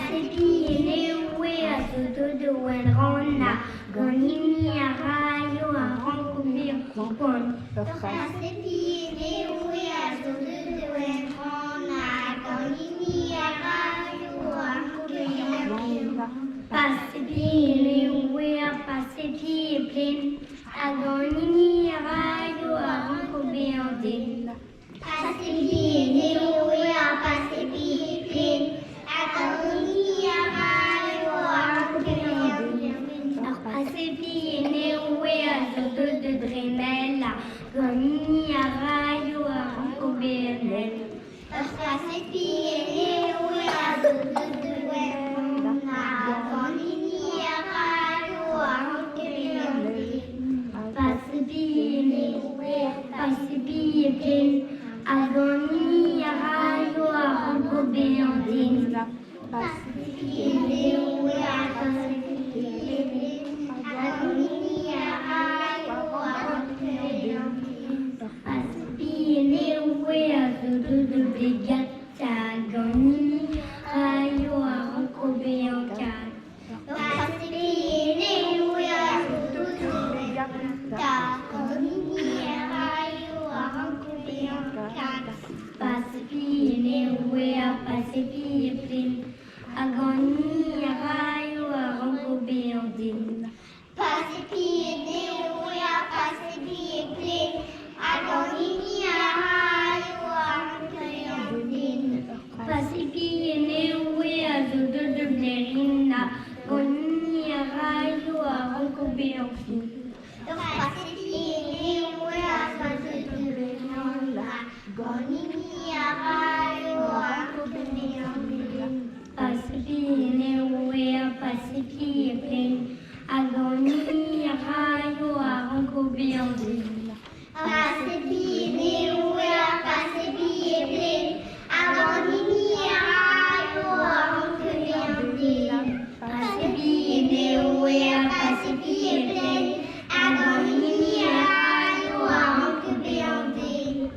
Pasepi ewe asoto de wenrona gonini arayo arankubi kupon. Pasepi ewe asoto de wenrona gonini arayo arankubi. Pasepi ewe pasepi plein agonini arayo arankubi andin. Pasepi ewe pasepi plein. Pasepi ewe asoto de drenella gonini arayo arankubi. Pasepi ewe asoto de wenrona gonini arayo arankubi. Pasepi ewe pasepi plein agonini arayo arankubi andin. Pasepi ewe pasepi plein agonini arayo arankubi. Pasepi ewe asoto de brigata gonini arayo arankubi andin. Pasepi ewe asoto de brigata gonini arayo arankubi andin. Pasepi ewe pasepi plein agonini arayo arankubi andin. Pasepi ewe pasepi plein agonini arayo arankubi andin. Pasepi ewe asoto de blerina gonini arayo arankubi andin. Pasepi ewe asoto de blerina gonini arayo arankubi andin. Pasepi ewe pasepi plein agonini arayo arankubi andin. Pasepi ewe pasepi plein agonini arayo arankubi andin. Pasepi ewe pasepi plein agonini arayo arankubi andin.